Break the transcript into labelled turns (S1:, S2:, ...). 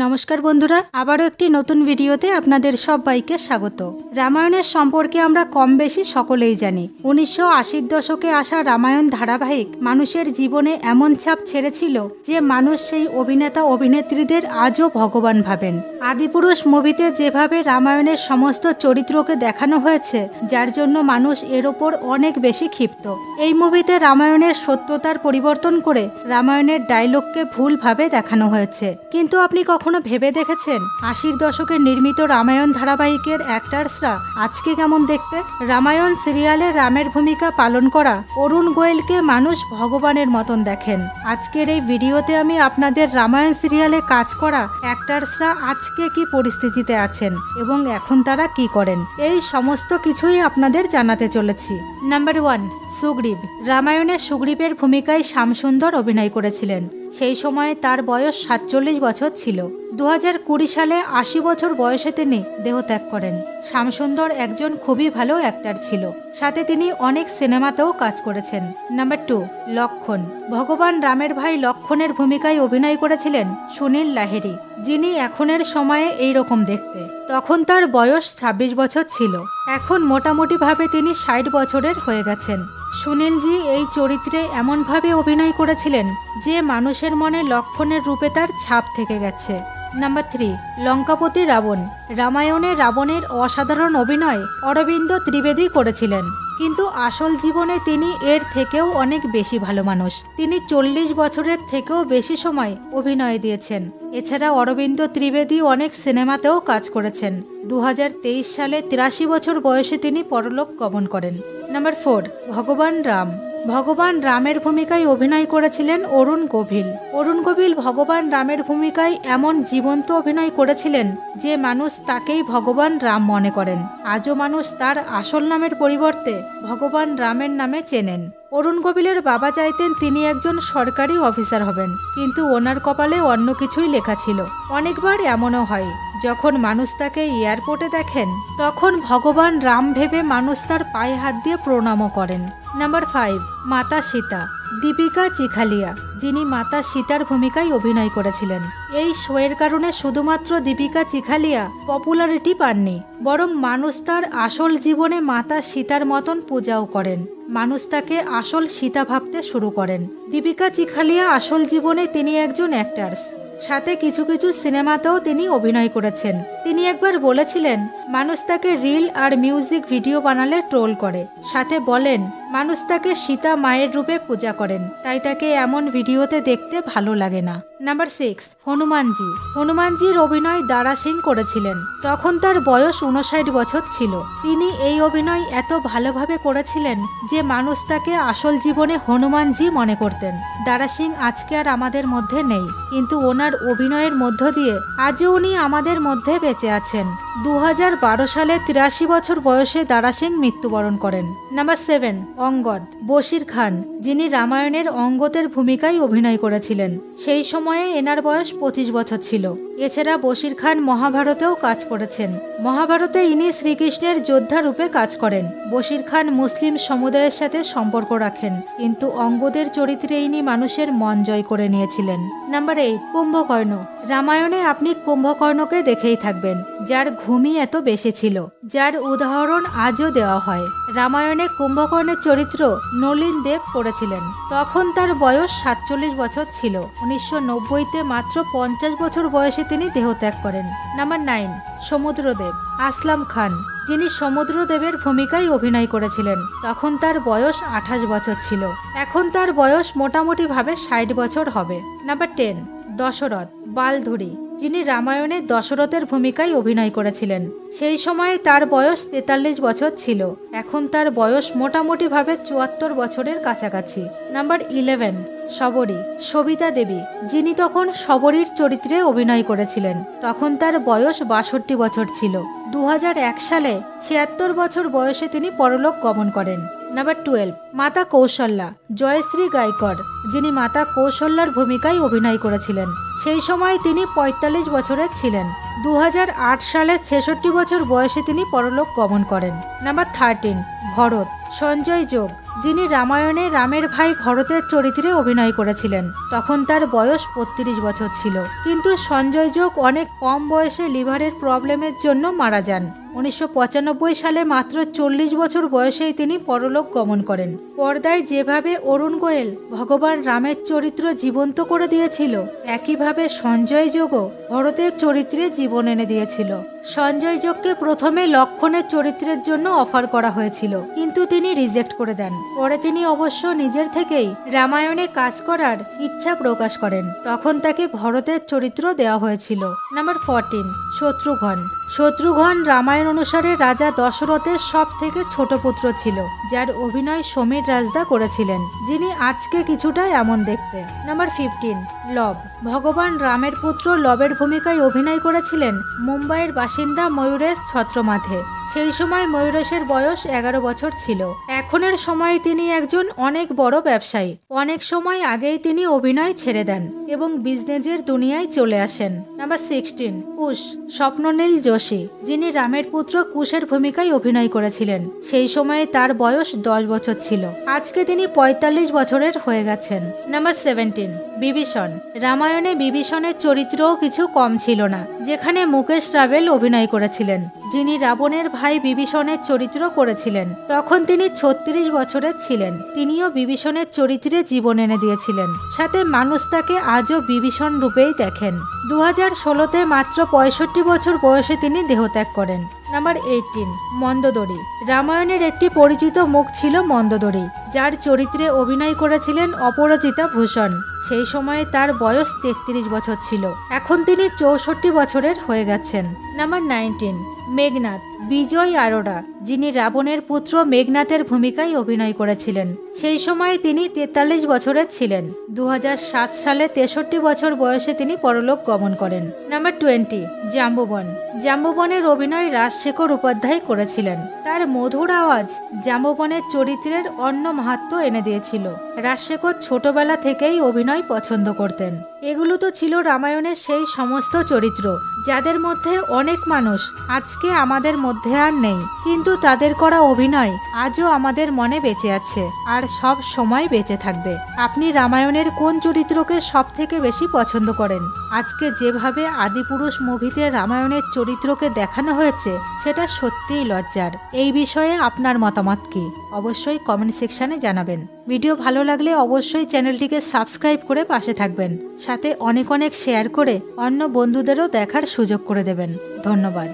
S1: নমস্কার বন্ধুরা, আবারও একটি নতুন ভিডিওতে আপনাদের সবাইকে স্বাগত। রামায়ণের সম্পর্কে আমরা কম বেশি সকলেই জানি। 1980-র দশকে আসা রামায়ণ ধারাবাহিক মানুষের জীবনে এমন ছাপ ছেড়েছিল যে মানুষ সেই অভিনেতা অভিনেত্রীদের আজও ভগবান ভাবেন। আদিপুরুষ মুভিতে যেভাবে রামায়ণের সমস্ত চরিত্রকে দেখানো হয়েছে, যার জন্য মানুষ এর ওপর অনেক বেশি ক্ষিপ্ত। এই মুভিতে রামায়ণের সত্যতার পরিবর্তন করে রামায়ণের ডায়লগকে ভুলভাবে দেখানো হয়েছে। কিন্তু আপনি কখনো ভেবে দেখেছেন 80-র দশকে নির্মিত রামায়ণ ধারাবাহিকের অ্যাক্টার্সরা আজকে কেমন দেখতে? রামায়ণ সিরিয়ালে রামের ভূমিকা পালন করা অরুণ গোয়েলকে মানুষ ভগবানের মতন দেখেন। আজকের এই ভিডিওতে আমি আপনাদের রামায়ণ সিরিয়ালে কাজ করা অ্যাক্টার্সরা আজকে কি পরিস্থিতিতে আছেন এবং এখন তারা কি করেন, এই সমস্ত কিছুই আপনাদের জানাতে চলেছি। নাম্বার 1, সুগ্রীব। রামায়ণে সুগ্রীবের ভূমিকায় শ্যামসুন্দর অভিনয় করেছিলেন। সেই সময়ে তার বয়স 47 বছর ছিল। 2020 সালে 80 বছর বয়সে তিনি দেহত্যাগ করেন। শ্যামসুন্দর একজন খুবই ভালো অ্যাক্টর ছিল, সাথে তিনি অনেক সিনেমাতেও কাজ করেছেন। নাম্বার 2, লক্ষণ। ভগবান রামের ভাই লক্ষণের ভূমিকায় অভিনয় করেছিলেন সুনীল লাহিড়ী, যিনি এখনের সময়ে এই রকম দেখতে। তখন তার বয়স 26 বছর ছিল। এখন মোটামুটিভাবে তিনি 60 বছরের হয়ে গেছেন। সুনীলজি এই চরিত্রে এমনভাবে অভিনয় করেছিলেন যে মানুষের মনে লক্ষণের রূপে তার ছাপ থেকে গেছে। নাম্বার 3, লঙ্কাপতি রাবণ। রামায়ণে রাবণের অসাধারণ অভিনয় অরবিন্দ ত্রিবেদী করেছিলেন, কিন্তু আসল জীবনে তিনি এর থেকেও অনেক বেশি ভালো মানুষ। তিনি 40 বছরের থেকেও বেশি সময় অভিনয় দিয়েছেন। এছাড়া অরবিন্দ ত্রিবেদী অনেক সিনেমাতেও কাজ করেছেন। 2023 সালে 83 বছর বয়সে তিনি পরলোক গমন করেন। নাম্বার 4, ভগবান রাম। ভগবান রামের ভূমিকায় অভিনয় করেছিলেন অরুণ গোভিল। অরুণ গোভিল ভগবান রামের ভূমিকায় এমন জীবন্ত অভিনয় করেছিলেন যে মানুষ তাকেই ভগবান রাম মনে করেন। আজও মানুষ তার আসল নামের পরিবর্তে ভগবান রামের নামে চেনেন। অরুণ গোভিলের বাবা চাইতেন তিনি একজন সরকারি অফিসার হবেন, কিন্তু ওনার কপালে অন্য কিছুই লেখা ছিল। অনেকবার এমনও হয়, যখন মানুষ তাকে এয়ারপোর্টে দেখেন তখন ভগবান রাম ভেবে মানুষ তার পায়ে হাত দিয়ে প্রণামও করেন। নাম্বার 5, মাতা সীতা। দীপিকা চিখালিয়া, যিনি মাতা সীতার ভূমিকায় অভিনয় করেছিলেন। এই শোয়ের কারণে শুধুমাত্র দীপিকা চিখালিয়া পপুলারিটি পাননি, বরং মানুষ তার আসল জীবনে মাতা সীতার মতন পূজাও করেন। মানুষ তাকে আসল সীতা ভাবতে শুরু করেন। দীপিকা চিখালিয়া আসল জীবনে তিনি একজন অ্যাক্টার্স, সাথে কিছু কিছু সিনেমাতেও তিনি অভিনয় করেছেন। তিনি একবার বলেছিলেন মানুষ তাকে রিল আর মিউজিক ভিডিও বানালে ট্রোল করে, সাথে বলেন মানুষ তাকে সীতা মায়ের রূপে পূজা করেন, তাই তাকে এমন ভিডিওতে দেখতে ভালো লাগে না। নাম্বার 6, হনুমানজি। হনুমানজির অভিনয় দারা সিং করেছিলেন। তখন তার বয়স 59 বছর ছিল। তিনি এই অভিনয় এত ভালোভাবে করেছিলেন যে মানুষ তাকে আসল জীবনে হনুমানজি মনে করতেন। দারা সিং আজকে আর আমাদের মধ্যে নেই, কিন্তু ওনার অভিনয়ের মধ্য দিয়ে আজও উনি আমাদের মধ্যে বেঁচে আছেন। 2012 সালে 83 বছর বয়সে দারা সিং মৃত্যুবরণ করেন। নাম্বার 7, অঙ্গদ। বশির খান, যিনি রামায়ণের অঙ্গদের ভূমিকায় অভিনয় করেছিলেন। সেই সময়ে এনার বয়স 25 বছর ছিল। এছাড়া বশির খান মহাভারতেও কাজ করেছেন। মহাভারতে ইনি শ্রীকৃষ্ণের যোদ্ধা রূপে কাজ করেন। বশির খান মুসলিম সমুদায়ের সাথে সম্পর্ক রাখেন, কিন্তু অঙ্গদের চরিত্রে ইনি মানুষের মন জয় করে নিয়েছিলেন। নাম্বার 8, কুম্ভকর্ণ। রামায়ণে আপনি কুম্ভকর্ণকে দেখেই থাকবেন, যার ঘুমই এত বেশি ছিল, যার উদাহরণ আজও দেওয়া হয়। রামায়ণে কুম্ভকর্ণের চরিত্র নলিন দেব করেছিলেন। তখন তার বয়স 47 বছর ছিল। 1990-তে মাত্র 50 বছর বয়সে তিনি দেহত্যাগ করেন। নাম্বার 9, সমুদ্রদেব। আসলাম খান, যিনি সমুদ্রদেবের ভূমিকায় অভিনয় করেছিলেন। তখন তার বয়স 28 বছর ছিল। এখন তার বয়স মোটামুটিভাবে 60 বছর হবে। নাম্বার 10, দশরথ। বালধুরি, যিনি রামায়ণে দশরথের ভূমিকায় অভিনয় করেছিলেন। সেই সময়ে তার বয়স 43 বছর ছিল। এখন তার বয়স মোটামুটিভাবে 74 বছরের কাছাকাছি। নাম্বার 11, শবরী। সবিতা দেবী, যিনি তখন শবরীর চরিত্রে অভিনয় করেছিলেন। তখন তার বয়স 62 বছর ছিল। 2001 সালে 76 বছর বয়সে তিনি পরলোক গমন করেন। নাম্বার 12, মাতা কৌশল্যা। জয়শ্রী গায়কর, যিনি মাতা কৌশল্যার ভূমিকায় অভিনয় করেছিলেন। সেই সময় তিনি 45 বছরের ছিলেন। 2008 সালে 66 বছর বয়সে তিনি পরলোক গমন করেন। নাম্বার 13, ভরত। সঞ্জয় যোগ, যিনি রামায়ণে রামের ভাই ভরতের চরিত্রে অভিনয় করেছিলেন। তখন তার বয়স ৩৫ বছর ছিল, কিন্তু সঞ্জয় যোগ অনেক কম বয়সে লিভারের প্রবলেমের জন্য মারা যান। ১৯৯৫ সালে মাত্র ৪০ বছর বয়সেই তিনি পরলোক গমন করেন। পর্দায় যেভাবে অরুণ গোয়েল ভগবান রামের চরিত্র জীবন্ত করে দিয়েছিল, একইভাবে সঞ্জয় যোগও ভরতের চরিত্রে জীবন এনে দিয়েছিল। সঞ্জয় যোগকে প্রথমে লক্ষণের চরিত্রের জন্য অফার করা হয়েছিল, কিন্তু তিনি রিজেক্ট করে দেন। পরে তিনি অবশ্য নিজের থেকেই রামায়ণে কাজ করার ইচ্ছা প্রকাশ করেন। তখন তাকে ভরতের চরিত্র দেওয়া হয়েছিল। নাম্বার 14, শত্রুঘ্ন। শত্রুঘ্ন রামায়ণ অনুসারে রাজা দশরথের সব থেকে ছোট পুত্র ছিল, যার অভিনয় সমীর রাজদা করেছিলেন, যিনি আজকে কিছুটা এমন দেখতে। নাম্বার 15, লব। ভগবান রামের পুত্র লবের ভূমিকায় অভিনয় করেছিলেন মুম্বাইয়ের বাসিন্দা ময়ূরেশ ছত্রমাথে। সেই সময় ময়ূরেশের বয়স 11 বছর ছিল। এখনের সময়ে তিনি একজন অনেক বড় ব্যবসায়ী। অনেক সময় আগেই তিনি অভিনয় ছেড়ে দেন এবং বিজনেসের দুনিয়ায় চলে আসেন। নাম্বার 16, কুশ। স্বপ্ননীল যোশী, যিনি রামের পুত্র কুশের ভূমিকায় অভিনয় করেছিলেন। সেই সময়ে তার বয়স 10 বছর ছিল। আজকে তিনি 45 বছরের হয়ে গেছেন। নাম্বার 17, বিভীষণ। রামায়ণে বিভীষণের চরিত্রও কিছু কম ছিল না, যেখানে মুকেশ রাভেল অভিনয় করেছিলেন, যিনি রাবণের ভাই বিভীষণের চরিত্র করেছিলেন। তখন তিনি 36 বছরের ছিলেন। তিনিও বিভীষণের চরিত্রে জীবন এনে দিয়েছিলেন, সাথে মানুষ তাকে আজও বিভীষণ রূপেই দেখেন। 2016-তে মাত্র 65 বছর বয়সে তিনি দেহত্যাগ করেন। নাম্বার 18, মন্দোদরী। রামায়ণের একটি পরিচিত মুখ ছিল মন্দোদরী, যার চরিত্রে অভিনয় করেছিলেন অপরাজিতা ভূষণ। সেই সময়ে তার বয়স 33 বছর ছিল। এখন তিনি 64 বছরের হয়ে গেছেন। নাম্বার 19, মেঘনাদ। বিজয় আরোরা, যিনি রাবণের পুত্র মেঘনাথের ভূমিকায় অভিনয় করেছিলেন। সেই সময়ে তিনি 43 বছরের ছিলেন। 2007 সালে 63 বছর বয়সে তিনি পরলোক গমন করেন। নাম্বার 20, জাম্বুবন। জাম্বুবনের অভিনয় রাজশেখর উপাধ্যায় করেছিলেন। তার মধুর আওয়াজ জাম্বুবনের চরিত্রের অন্য মাহাত্ম্য এনে দিয়েছিল। রাজশেখর ছোটবেলা থেকেই অভিনয় পছন্দ করতেন। এগুলো তো ছিল রামায়ণের সেই সমস্ত চরিত্র, যাদের মধ্যে অনেক মানুষ আজকে আমাদের মধ্যে আর নেই, কিন্তু তাদের করা অভিনয় আজও আমাদের মনে বেঁচে আছে আর সব সময় বেঁচে থাকবে। আপনি রামায়ণের কোন চরিত্রকে সব থেকে বেশি পছন্দ করেন? আজকে যেভাবে আদিপুরুষ মুভিতে রামায়ণের চরিত্রকে দেখানো হয়েছে, সেটা সত্যিই লজ্জার। এই বিষয়ে আপনার মতামত কি? অবশ্যই কমেন্ট সেকশনে জানাবেন। ভিডিও ভালো লাগলে অবশ্যই চ্যানেলটিকে সাবস্ক্রাইব করে পাশে থাকবেন, সাথে অনেক শেয়ার করে অন্য বন্ধুদেরও দেখার সুযোগ করে দেবেন। ধন্যবাদ।